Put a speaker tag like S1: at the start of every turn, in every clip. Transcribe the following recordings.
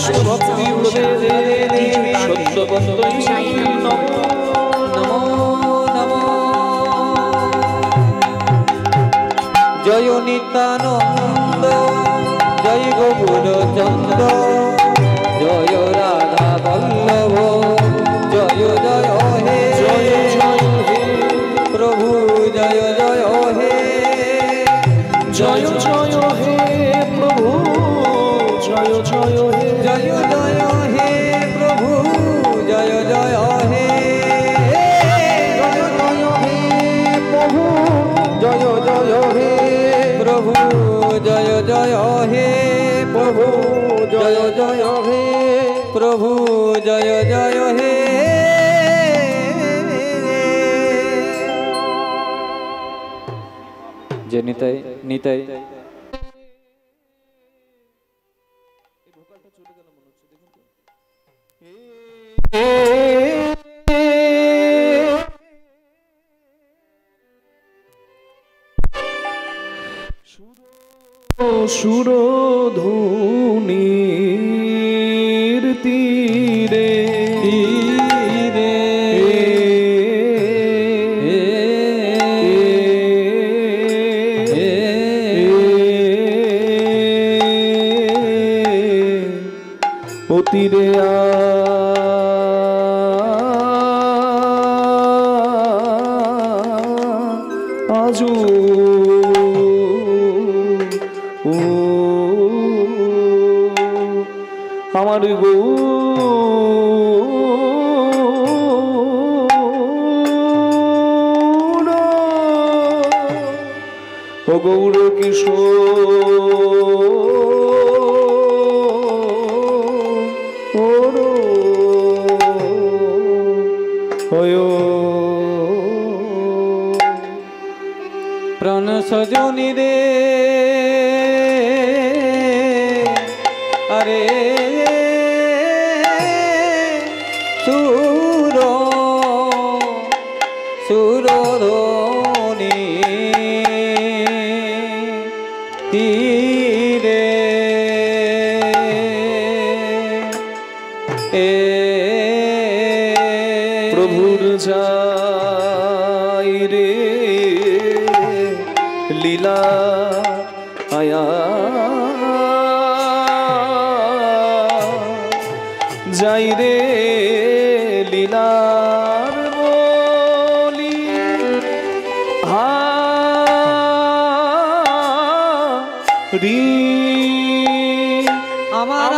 S1: ভক্তি সত্যবন্তই নমো নমো নমো। জয় নিত্যানন্দ জয় গৌর চন্দ্র জয় রাধা বল্লভ জয় জয় হে জয় জয় হে প্রভু জয় জয় হে জয় জয় হে প্রভু জয় জয় হে জয় জয় হে প্রভু জয় জয় হে জয় জয় হে প্রভু জয় জয় হে প্রভু জয় জয় হে প্রভু জয় জয় হে প্রভু জয় জয় হে। যে নিতাই নিতাই
S2: সুরধুনির তীরে তীরে ও তীরে আজু আমার গৌর ও গৌর কিশোর
S1: প্রাণ সজনী রে আরে সুর সুরধুনি তীরে
S2: প্রভুর যাই রে লীলা আয়া যাই রে লীলার বলি হারি
S1: আমার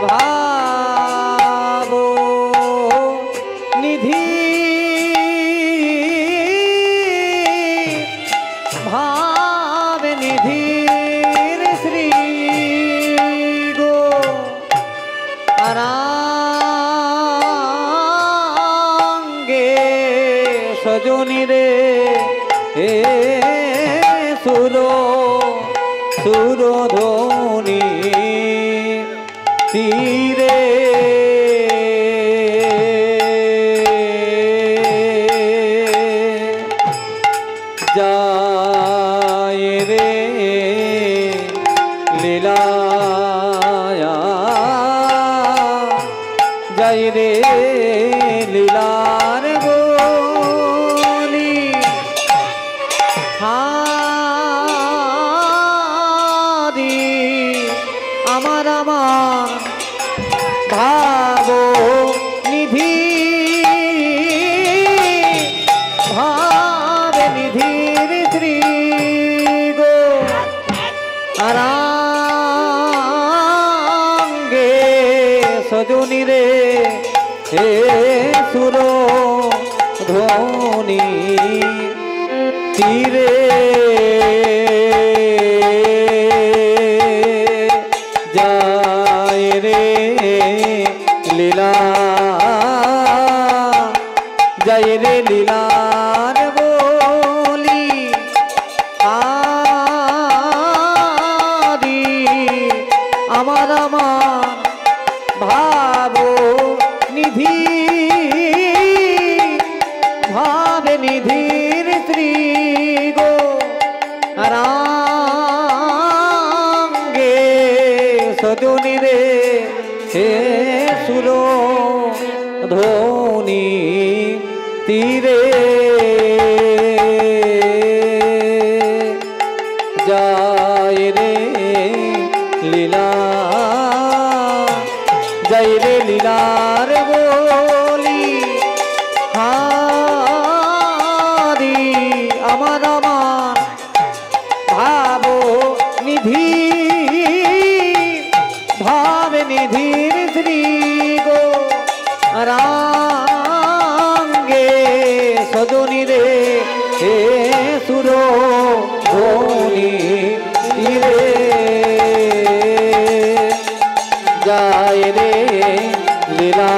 S1: ভাব নিধি ভাব নিধির শ্রী গো আরাঙ্গে সজনী রে হে সুর সুরধুনি তীরে যায় রে লীলায়া যায় রে লীলার গলি হারি আমার আমার ভাব নিধি ভাব নিধির শ্রী গো আরাঙ্গে সজনী রে হে সুর ধ্বনি তীরে যায় রে লীলা যায় রে লীলার বলি আদি আমার আমার ভাব নিধি ভাব নিধির শ্রী গো রাঙ্গে সজনী রে হে সুর ধ্বনি তীরে যায় রে লীলা যায় রে লীলার বলি হারি আমার আমার ভাব নিধি ভাব নিধির শ্রী গো রাঙ্গে সজনী রে হে সুর ধ্বনি তীরে যায় রে লীলা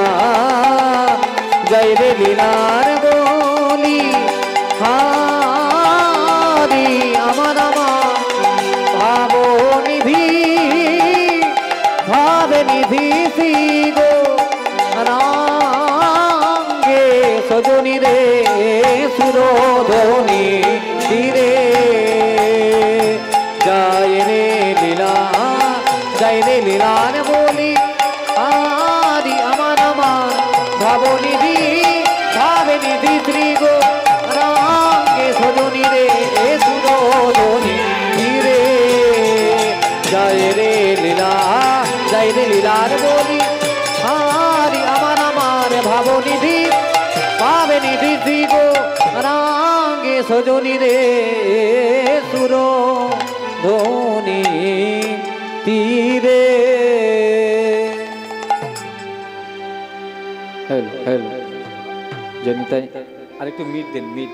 S1: যায় রে লীলার বলি হারি আমার আমার ভাব নিধি ভাব নিধি শ্রী গো রাঙ্গে সজনী রে সুরধ্বনি তীরে যায় রে লীলা যায় রে লীলার বলি আদি আমার আমার ভাবনিধি ভাবনিধি শ্রী গো রাঙ্গে সজনী রে সুরধ্বনি তীরে যায় রে লীলা যায় রে লীলার বলি আদি আমার আমার ভাবনিধি ভাবনিধি শ্রী গো রাঙ্গে সজনী রে সুরধ্বনি তীরে। হেল হেল জনিতাই আরেকটু মিট দেন মিট।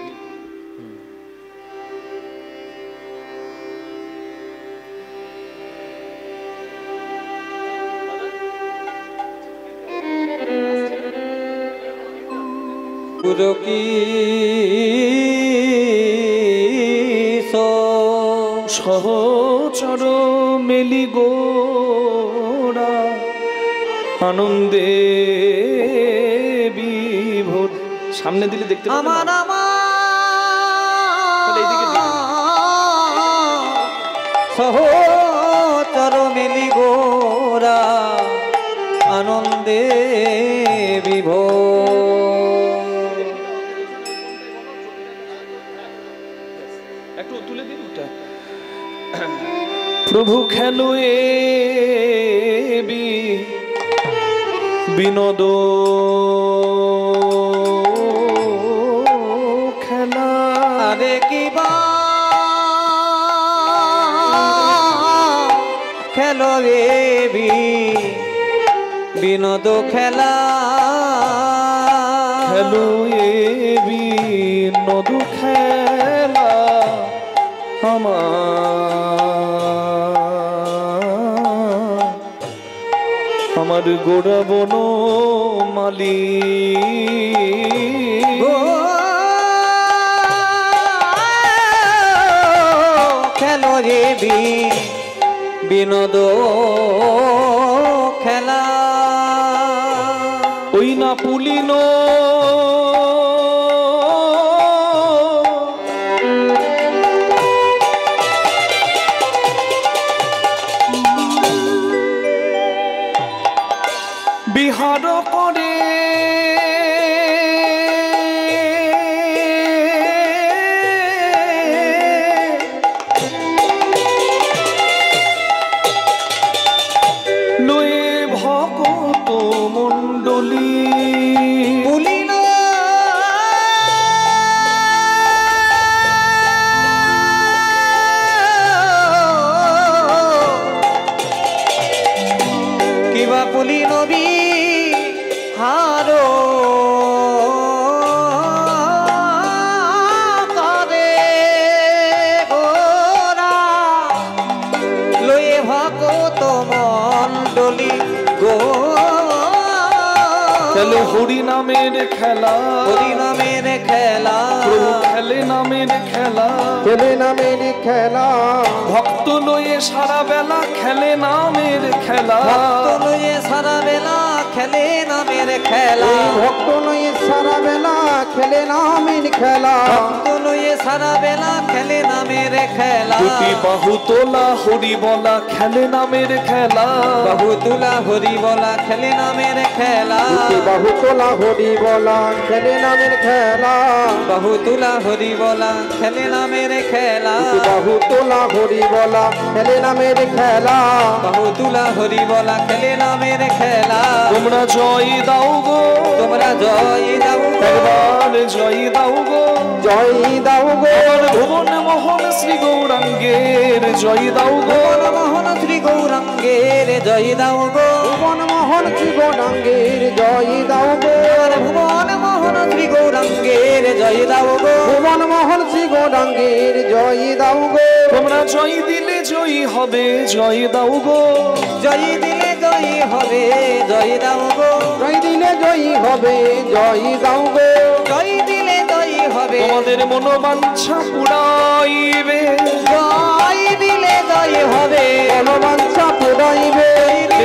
S1: পুরো কি
S2: সহচর মেলি গোরা আনন্দে বিভোর। সামনে দিলে দেখতে পাবেন
S1: আমার
S2: তাহলে এইদিকে দিন।
S1: সহচর মেলি গোরা আনন্দে বিভোর।
S2: একটু তুলে দিন ওটা। প্রভু খেলো এ বিনোদ খেলা
S1: আরে কিবা খেলো রে বিনোদ খেলা
S2: খেলো এ বিনোদ খেলা আমার গোড়া বন মালি
S1: খেলো রে বিনোদ খেলা
S2: ওই না পুলিন বিহার করে লয়ে ভগত মণ্ডলী
S1: পুলিন কিবা পুলিন হারো করে গোরা লয়ে ভগত মণ্ডলী গো
S2: খেলো হরি নামের খেলা
S1: হরি নামের খেলা
S2: প্রভু খেলে নামের খেলা
S1: খেলে নামের খেলা
S2: ভক্ত লয়ে সারা বেলা খেলে নামের খেলা
S1: ভক্ত লয়ে সারা বেলা খেলে নামের খেলা
S3: ভক্ত নয় সারা বেলা খেলে নামের খেলা
S4: ভক্ত লয়ে সারা বেলা খেলে নামের খেলা
S2: দুটি বাহু তোলা হরি বলা খেলে নামের খেলা
S4: বাহু তুলা হরি বলা খেলে নামের খেলা
S3: দুটি বাহু তোলা হরি বলা খেলে নামের খেলা
S4: বাহু তুলা হরি বলা খেলে নামের খেলা
S3: দুটি বাহু তোলা হরি বলা খেলে নামের খেলা
S4: বাহু তুলা হরি বলা খেলে নামের খেলা
S2: তোমরা জয় দাও গো
S4: তোমরা জয় দাও গো
S2: একবার জয় দাও গো
S3: জয় দাও গো
S2: আমার ভুবন মোহন শ্রী গৌরাঙ্গের জয় দাও গো
S4: মোহন শ্রী গৌরাঙ্গের জয় দাও গো
S3: ভুবন মোহন শ্রী গৌরাঙ্গের জয় দাও গো
S4: ভুবন মোহন শ্রী গৌরাঙ্গের জয় দাও গো
S3: ভুবন মোহন শ্রী গৌরাঙ্গের জয় দাও গো
S2: তোমরা জয় দিলে জয়ী হবে জয় দাও গো
S4: জয় দিলে জয় হবে জয় দাও গো
S3: জয় দিলে জয়ী হবে জয় দাও গো
S4: জয় দিলে জয় হবে
S2: তোমাদের মনোবাঞ্ছা পুরাইবে
S4: জয় দিলে জয় হবে
S3: মনোবাঞ্ছা পুরাইবে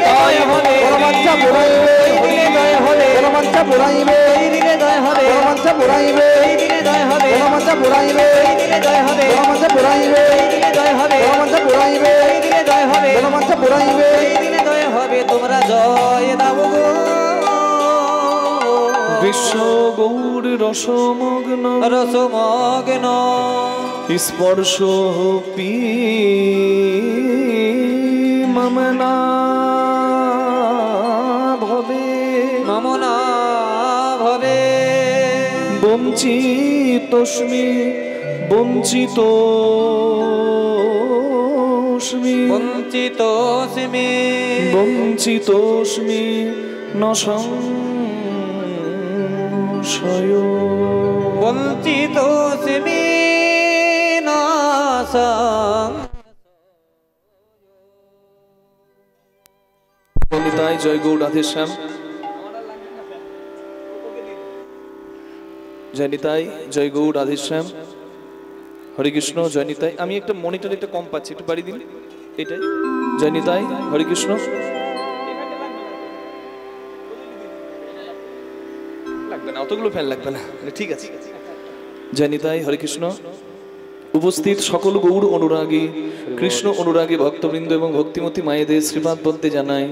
S2: জয় হবে
S3: মনোবাঞ্ছা পুরাইবে
S4: দিলে জয় হবে
S3: মনোবাঞ্ছা পুরাইবে
S4: দিলে জয় হবে
S3: মনোবাঞ্ছা পুরাইবে
S4: দিলে জয় হবে
S3: মনোবাঞ্ছা পুরাইবে
S4: দিলে জয় হবে
S3: মনোবাঞ্ছা পুরাইবে
S4: দিলে জয় হবে
S3: মনোবাঞ্ছা পুরাইবে
S4: দিলে জয় হবে
S3: মনোবাঞ্ছা পুরাইবে
S4: দিলে জয় হবে তোমরা জয় দাও গো
S2: বিশ্ব গৌর রসমগ্ন
S4: রসমগ্ন
S2: স্পর্শ পি মমনা ভবে
S4: মামনা ভবে
S2: বঞ্চিতস্মি বঞ্চিতস্মি
S4: বঞ্চিতস্মি
S2: বঞ্চিতস্মি ন সংশয়
S4: বঞ্চিতস্মি নাসং
S2: বন্দিতায় জয় গৌর রাধেশ্যাম জয়নিতাই জয় গৌর রাধেশ্যাম হরে কৃষ্ণ জয়নিতাই আমি একটা মনিটর একটা কম পাচ্ছি একটু বাড়ি দিন এটাই জয়নিতাই হরে কৃষ্ণ লাগবে না অতগুলো ফ্যান লাগবে না ঠিক আছে জয়নিতাই হরে কৃষ্ণ উপস্থিত সকল গৌর অনুরাগী কৃষ্ণ অনুরাগী ভক্তবৃন্দ এবং ভক্তিমতী মায়েদের শ্রীপাদ বলতে জানাই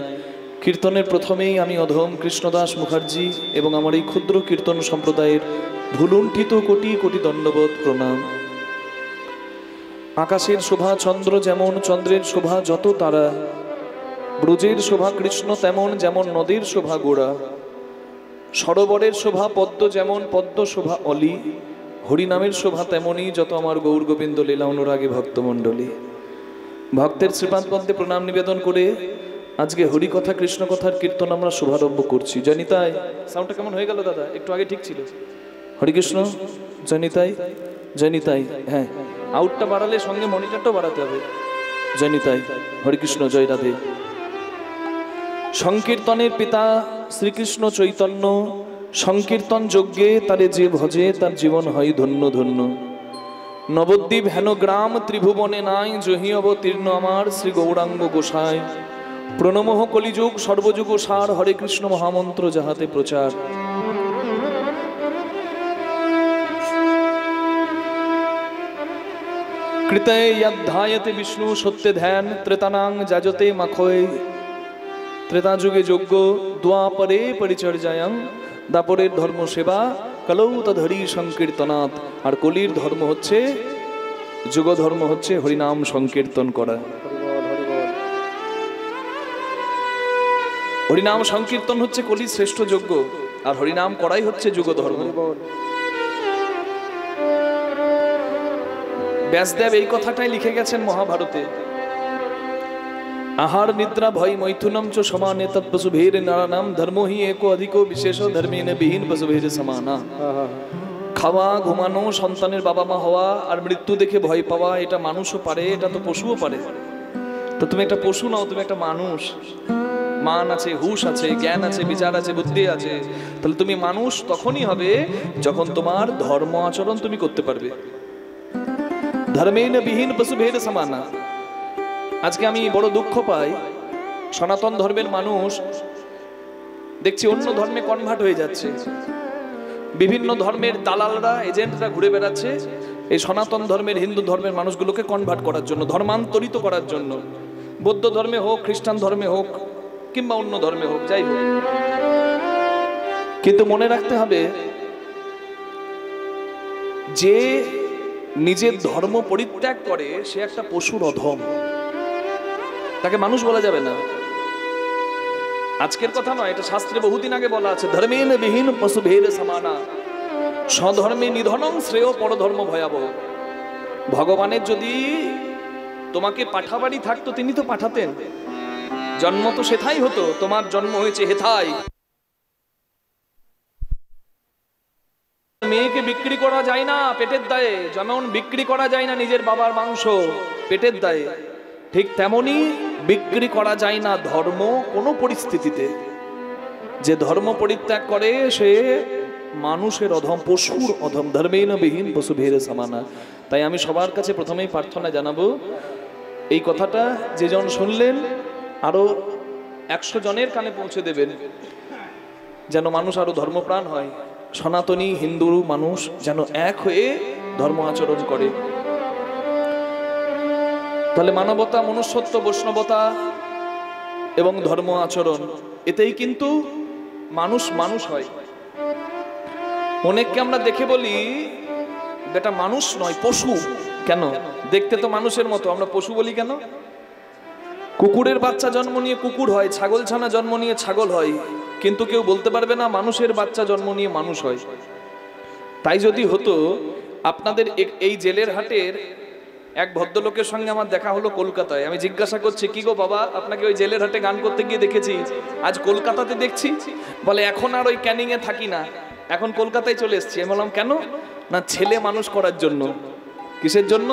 S2: কীর্তনের প্রথমেই আমি অধম কৃষ্ণদাস মুখার্জি এবং আমার এই ক্ষুদ্র কীর্তন সম্প্রদায়ের ভুলুণ্ঠিত কোটি কোটি দণ্ডবোধ প্রণাম। আকাশের শোভা চন্দ্র যেমন, চন্দ্রের শোভা যত তারা, ব্রজের শোভা কৃষ্ণ তেমন, যেমন নদীর শোভা গোড়া, সরোবরের শোভা পদ্ম যেমন, পদ্ম শোভা অলি, হরিনামের শোভা তেমনই যত আমার গৌর গোবিন্দ লীলা অনুরাগী ভক্তমণ্ডলী। ভক্তের শ্রীপাদ পদ্মে প্রণাম নিবেদন করে আজকে হরি কথা কৃষ্ণ কথার কীর্তন আমরা শুভারম্ভ করছি। জয়নিতাই, সাউন্ডটা কেমন হয়ে গেল দাদা? একটু আগে ঠিক ছিল। হরি কৃষ্ণ, জয়নিতাই, জয়নিতাই। হ্যাঁ, আউটটা বাড়ালে সঙ্গে মনিটরটাও বাড়াতে হবে। জয়নিতাই, হরি কৃষ্ণ, জয় রাধে। সংকীর্তনের পিতা শ্রীকৃষ্ণ চৈতন্য, সংকীর্তন যজ্ঞে তারে যে ভজে তার জীবন হয় ধন্য ধন্য। নবদ্বীপ হেন গ্রাম ত্রিভুবনে নাই, জহি অবতীর্ণ আমার শ্রী গৌরাঙ্গ গোসাই। প্রণমঃ কলিযুগ সর্বযুগ সার, হরে কৃষ্ণ মহামন্ত্র যাহাতে প্রচার। কৃতে যদ্ধায়তে বিষ্ণু সত্যে ধ্যান, ত্রেতানাং যাজতে মাখয়। ত্রেতা যুগে যজ্ঞ, দ্বাপরে পরিচর্যায়ং, দাপরের ধর্ম সেবা, কলৌ তদহরি সংকীর্তনাৎ। আর কলির ধর্ম হচ্ছে, যুগ ধর্ম হচ্ছে হরিনাম সংকীর্তন করা। হরিনাম সংকীর্তন হচ্ছে কলির শ্রেষ্ঠ যজ্ঞ, আর হরিনাম করাই হচ্ছে যুগ ধর্ম। ব্যাসদেব এই কথাটাই লিখে গেছেন মহাভারতে। আহার নিদ্রা ভয় মৈথুনম চ সমানে তৎপশুভের নারানাম, ধর্ম হি একো অধিকো বিশেষ ধর্মেন বিহীন পশুভের সমানা। খাওয়া, ঘুমানো, সন্তানের বাবা মা হওয়া আর মৃত্যু দেখে ভয় পাওয়া, এটা মানুষও পারে, এটা তো পশুও পারে। তো তুমি একটা পশু নাও, তুমি একটা মানুষ। মান আছে, হুশ আছে, জ্ঞান আছে, বিচার আছে, বুদ্ধি আছে। তাহলে তুমি মানুষ তখনই হবে যখন তোমার ধর্ম আচরণ তুমি করতে পারবে। ধর্মেন বিহীন পশুভের সমানা। আজকে আমি বড় দুঃখ পাই, সনাতন ধর্মের মানুষ দেখছি অন্য ধর্মে কনভার্ট হয়ে যাচ্ছে। বিভিন্ন ধর্মের দালালরা, এজেন্টরা ঘুরে বেড়াচ্ছে এই সনাতন ধর্মের, হিন্দু ধর্মের মানুষগুলোকে কনভার্ট করার জন্য, ধর্মান্তরিত করার জন্য। বৌদ্ধ ধর্মে হোক, খ্রিস্টান ধর্মে হোক, কিংবা অন্য ধর্মে হোক, যাই হোক। কিন্তু মনে রাখতে হবে, যে নিজের ধর্ম পরিত্যাগ করে সে একটা পশুর অধম, তাকে মানুষ বলা যাবে না। আজকের কথা নয়, এটা শাস্ত্রে বহুদিন আগে বলা আছে, ধর্মেন বিহীন পশু ভেদ সমানা, স্বধর্মে নিধনং শ্রেয় পরধর্ম ভয়াবহ। ভগবানের যদি তোমাকে পাঠাবাড়ি থাকতো, তিনি তো পাঠাতেন, জন্ম তো সেথাই হতো, তোমার জন্ম হয়েছে হেথায়। মেয়েকে বিক্রি করা যায় না পেটের দায়ে, যেমন বিক্রি করা যায় না নিজের বাবার মাংস পেটের দায়ে, ঠিক তেমনি বিক্রি করা যায় না ধর্ম কোনো পরিস্থিতিতে। যে ধর্ম পরিত্যাগ করে সে মানুষের অধম, পশুর অধম, ধর্মেন বিহীন পশু ভেদ সমানা। তাই আমি সবার কাছে প্রথমেই প্রার্থনা জানাবো, এই কথাটা যেজন শুনলেন আরো 100 জনের কানে পৌঁছে দেবেন, যেন মানুষ আরো ধর্মপ্রাণ হয়, সনাতনী হিন্দু মানুষ যেন এক হয়ে ধর্ম আচরণ করে। তাহলে মানবতা, মনুষ্যত্ব, বৈষ্ণবতা এবং ধর্ম আচরণ, এতেই কিন্তু মানুষ মানুষ হয়। অনেককে আমরা দেখে বলি এটা মানুষ নয়, পশু। কেন? দেখতে তো মানুষের মতো, আমরা পশু বলি কেন? কুকুরের বাচ্চা জন্ম নিয়ে কুকুর হয়, ছাগল ছানা জন্ম নিয়ে ছাগল হয়, কিন্তু কেউ বলতে পারবে না মানুষের বাচ্চা জন্ম নিয়ে মানুষ হয়। তাই যদি হতো, আপনাদের এই জেলের হাটের এক ভদ্রলোকের সঙ্গে আমার দেখা হলো কলকাতায়। আমি জিজ্ঞাসা করছি, কি গো বাবা, আপনাকে ওই জেলের হাটে গান করতে গিয়ে দেখেছি, আজ কলকাতাতে দেখছি। বলে এখন আর ওই ক্যানিং এ থাকি না, এখন কলকাতায় চলে এসেছি। আমি বললাম কেন? না, ছেলে মানুষ করার জন্য। কিসের জন্য?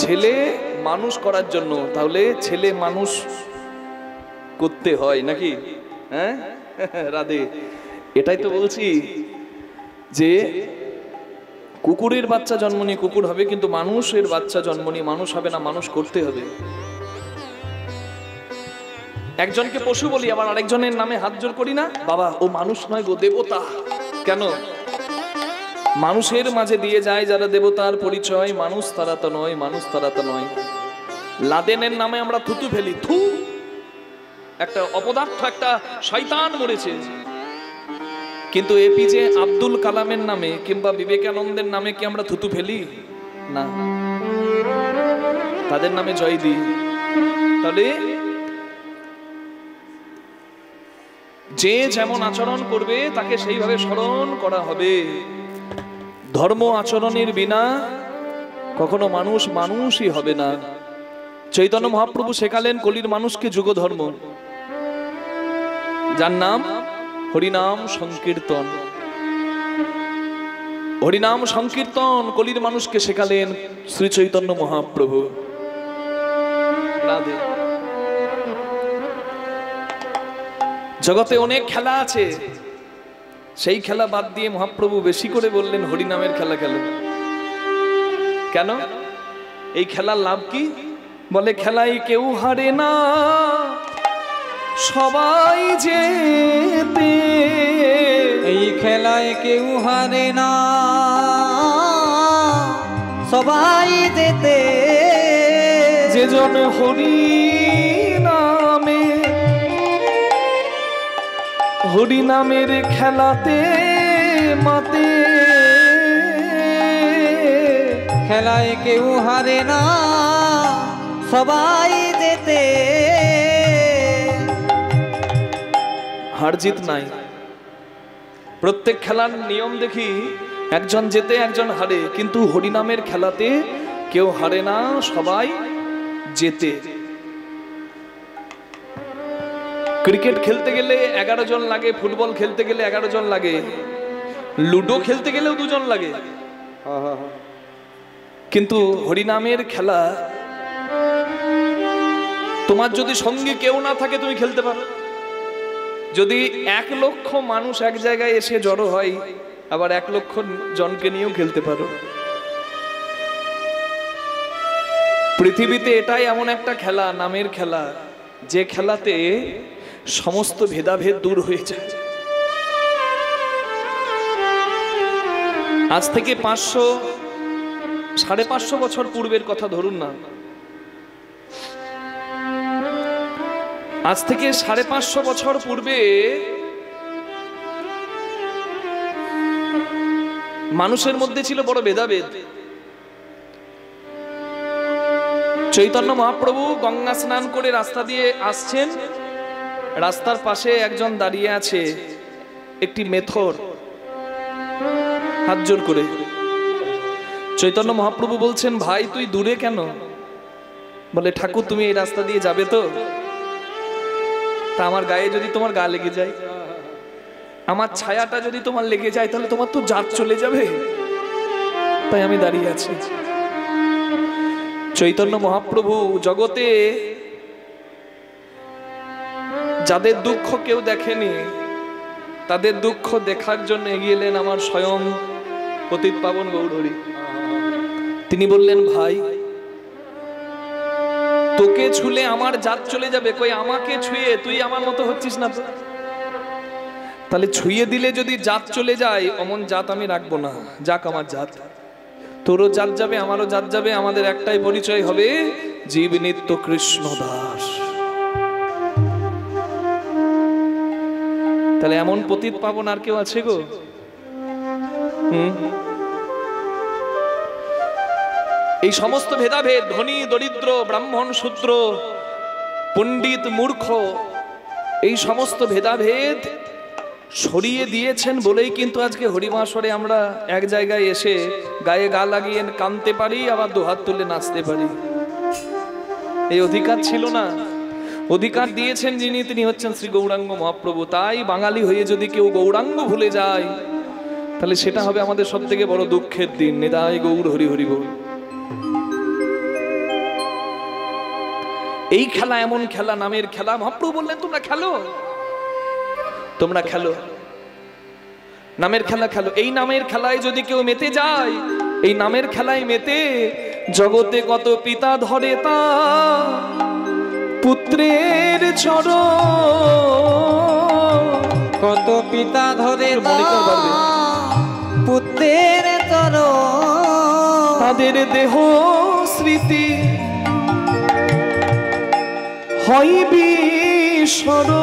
S2: ছেলে মানুষ করার জন্য। তাহলে ছেলে মানুষ করতে হয় নাকি? হ্যাঁ রাধে, এটাই তো বলছি যে কুকুরের বাচ্চা জন্ম নিয়ে কুকুর হবে, কিন্তু মানুষের বাচ্চা জন্ম নিয়ে মানুষ হবে না, মানুষ করতে হবে। একজনকে পশু বলি, আবার আরেকজনের নামে হাত জোর করি না, বাবা ও মানুষ নয় গো, দেবতা। কেন? মানুষের মাঝে দিয়ে যায় যারা দেবতার পরিচয়, মানুষ তারা তো নয়, মানুষ তারা তো নয়। লাদেনের নামে আমরা থুতু ফেলি, থু, একটা অপদার্থ, একটা শয়তান মরেছে। কিন্তু এপিজে আব্দুল কালামের নামে কিংবা বিবেকানন্দের নামে কি আমরা থুতু ফেলি? না, তাদের নামে জয় দিই। তাহলে যে যেমন আচরণ করবে তাকে সেইভাবে স্মরণ করা হবে। ধর্ম আচরণের বিনা কখনো মানুষ মানুষই হবে না। চৈতন্য মহাপ্রভু শেখালেন কলির মানুষকে যুগ ধর্ম, যার নাম হরিনাম সংকীর্তন। হরিনাম সংকীর্তন কলির মানুষকে শেখালেন শ্রী চৈতন্য মহাপ্রভু। রাধে। জগতে অনেক খেলা আছে, সেই খেলা বাদ দিয়ে মহাপ্রভু বেশি করে বললেন হরিনামের খেলা খেলো। কেন? এই খেলার লাভ কি? বলে খেলায় কেউ হারে না, সবাই যেতে।
S4: এই খেলায় কেউ হারে না, সবাই যেতে।
S2: যেজন হরি নামে, হরি নামের খেলাতে মাতে।
S4: খেলায় কেউ হারে না, সবাই যেতে।
S2: হার জিত নাই। প্রত্যেক খেলার নিয়ম দেখি একজন জেতে একজন হারে, কিন্তু হরিনামের খেলাতে কেউ হারে না, সবাই জেতে। ক্রিকেট খেলতে গেলে 11 জন লাগে, ফুটবল খেলতে গেলে 11 জন লাগে, লুডো খেলতে গেলেও 2 জন লাগে। কিন্তু হরিনামের খেলা তোমার যদি সঙ্গে কেউ না থাকে তুমি খেলতে পারো। যদি 1 লক্ষ মানুষ এক জায়গায় এসে জড়ো হয়, আবার 1 লক্ষ জনকে নিয়েও খেলতে পারো। পৃথিবীতে এটাই এমন একটা খেলা, নামের খেলা, যে খেলাতে সমস্ত ভেদাভেদ দূর হয়ে যায়। আজ থেকে 500 550 বছর পূর্বের কথা ধরুন না, আজ থেকে 550 বছর পূর্বে মানুষের মধ্যে ছিল বড় ভেদাভেদ। চৈতন্য মহাপ্রভু গঙ্গা স্নান করে রাস্তা দিয়ে আসছেন, রাস্তার পাশে একজন দাঁড়িয়ে আছে, একটি মেথর, হাত জোর করে। চৈতন্য মহাপ্রভু বলছেন, ভাই তুই দূরে কেন? বলে, ঠাকুর তুমি এই রাস্তা দিয়ে যাবে তো? তা আমার গায়ে যদি তোমার গা লেগে যায়, আমার ছায়াটা যদি তোমার লেগে যায়, তাহলে তোমার তো জাত চলে যাবে, তাই আমি দাঁড়িয়ে আছি। চৈতন্য মহাপ্রভু জগতে যাদের দুঃখ কেউ দেখেনি, তাদের দুঃখ দেখার জন্য এগিয়ে এলেন আমার স্বয়ং পতিত পাবন গৌরহরি। তিনি বললেন, ভাই তোকে ছুলে আমার জাত চলে যাবে, কই আমাকে ছুঁয়ে তুই আমার মতো হচ্ছিস না তো? তাহলে ছুঁয়ে দিলে যদি জাত চলে যায়, অমন জাত আমি রাখবো না। যাক আমার জাত, তোরও জাত যাবে, আমারও জাত যাবে, আমাদের একটাই পরিচয় হবে, জীব নিত্য কৃষ্ণ দাস। তাহলে এমন পতিত পাবন আর কেউ আছে গো? এই সমস্ত ভেদাভেদ, ধনী দরিদ্র, ব্রাহ্মণ শূদ্র, পণ্ডিত মূর্খ, এই সমস্ত ভেদাভেদ সরিয়ে দিয়েছেন বলেই কিন্তু আজকে হরিমাসরে আমরা এক জায়গায় এসে গায়ে গা লাগিয়ে কাঁদতে পারি, আবার দুহাত তুলে নাচতে পারি। এই অধিকার ছিল না, অধিকার দিয়েছেন যিনি, তিনি হচ্ছেন শ্রী গৌরাঙ্গ মহাপ্রভু। তাই বাঙালি হয়ে যদি কেউ গৌরাঙ্গ ভুলে যায়, তাহলে সেটা হবে আমাদের সব থেকে বড় দুঃখের দিন। নিতাই গৌর হরি হরি বল। এই খেলা এমন খেলা, নামের খেলা। মহাপ্রভু বললেন, তোমরা খেলো, তোমরা খেলো, নামের খেলা খেলো। এই নামের খেলায় যদি কেউ মেতে যায়, এই নামের খেলায় মেতে জগতে কত পিতা ধরে তা পুত্রের চরণ,
S4: কত পিতা ধরে পুত্রের চরণ,
S2: তাদের দেহ স্মৃতি হয় বিস্মরণ,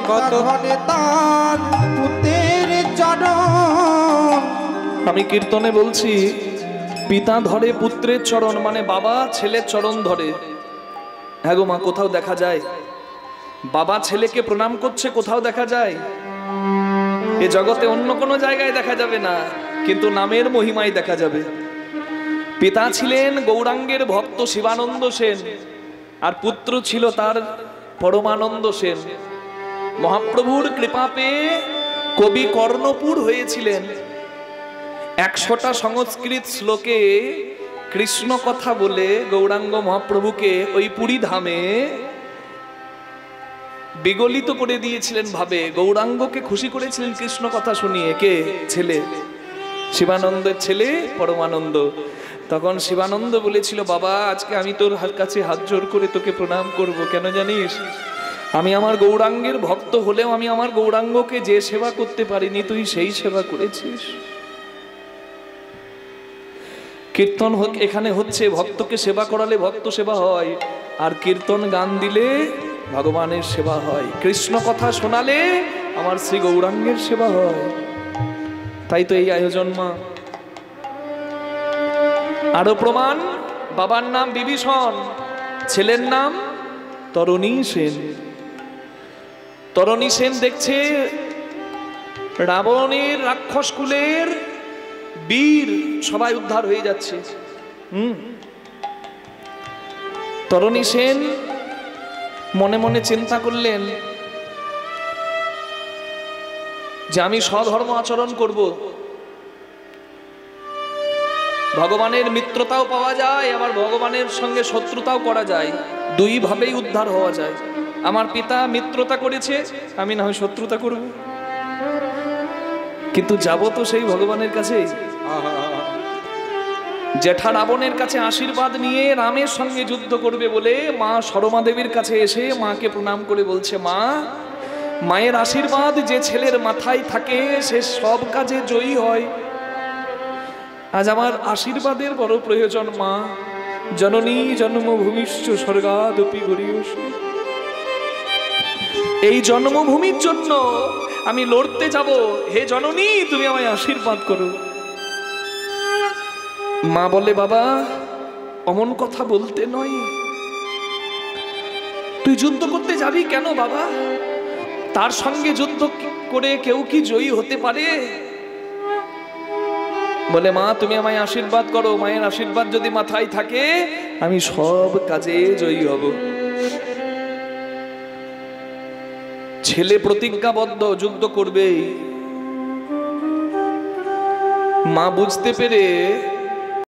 S4: কত ধরে তার পুত্রের চরণ।
S2: আমি কীর্তনে বলছি, পিতা ধরে পুত্রের চরণ, মানে বাবা ছেলের চরণ ধরে। হ্যাঁ গো মা, কোথাও দেখা যায় বাবা ছেলেকে প্রণাম করছে? কোথাও দেখা যায়? এ জগতে অন্য কোনো জায়গায় দেখা যাবে না, কিন্তু নামের মহিমায় দেখা যাবে। পিতা ছিলেন গৌরাঙ্গের ভক্ত শিবানন্দ সেন, আর পুত্র ছিল তার পরমানন্দ সেন। মহাপ্রভুর কৃপা পেয়ে কবি কর্ণপুর হয়েছিলেন। 100টা সংস্কৃত শ্লোকে কৃষ্ণ কথা বলে গৌরাঙ্গ মহাপ্রভুকে ওই পুরী ধামে বিগলিত করে দিয়েছিলেন ভাবে। গৌরাঙ্গকে খুশি করেছিলেন কৃষ্ণ কথা শুনিয়ে। কে? ছেলে, শিবানন্দের ছেলে পরমানন্দ। তখন শিবানন্দ বলেছিল, বাবা আজকে আমি তোর কাছে হাত জোর করে তোকে প্রণাম করব। কেন জানিস? আমি আমার গৌরাঙ্গের ভক্ত হলেও আমি আমার গৌরাঙ্গকে যে সেবা করতে পারিনি, তুই সেই সেবা করেছিস। কীর্তন এখানে হচ্ছে, ভক্তকে সেবা করালে ভক্ত সেবা হয়, আর কীর্তন গান দিলে ভগবানের সেবা হয়। কৃষ্ণ কথা শোনালে আমার শ্রী গৌরাঙ্গের সেবা হয়। তাই তো এই আয়োজন মা। আরো প্রমাণ, বাবার নাম বিভীষণ, ছেলের নাম তরণী সেন। তরণী সেন দেখছে রাবণের রাক্ষস কুলের বীর সবাই উদ্ধার হয়ে যাচ্ছে। তরণী সেন মনে মনে চিন্তা করলেন যে আমি স্বধর্ম আচরণ করব। ভগবানের মিত্রতাও পাওয়া যায়, আবার ভগবানের সঙ্গে শত্রুতাও করা যায়, দুই ভাবেই উদ্ধার হওয়া যায়। আমার পিতা মিত্রতা করেছে, আমি না হয় শত্রুতা করব, কিন্তু যাব তো সেই ভগবানের কাছে। জেঠা রাবণের কাছে আশীর্বাদ নিয়ে রামের সঙ্গে যুদ্ধ করবে বলে মা সরমা দেবীর কাছে এসে মাকে প্রণাম করে বলছে, মা মায়ের আশীর্বাদ যে ছেলের মাথায় থাকে সে সব কাজে জয়ী হয়। আজ আমার আশীর্বাদের বড় প্রয়োজন মা। জননী জন্মভূমিশ্চ স্বর্গাদপি গরীয়সী। এই জন্মভূমির জন্য আমি লড়তে যাব। হে জননী, তুমি আমায় আশীর্বাদ করো। মা বলে, বাবা অমন কথা বলতে নয়। তুই যুদ্ধ করতে যাবি কেন বাবা? তার সঙ্গে যুদ্ধ করে কেউ কি জয়ী হতে পারে? বলে, মা তুমি আমায় আশীর্বাদ করো। মায়ের আশীর্বাদ যদি মাথায় থাকে আমি সব কাজে জয়ী হব। ছেলে প্রতিজ্ঞাবদ্ধ, যুদ্ধ করবেই। মা বুঝতে পেরে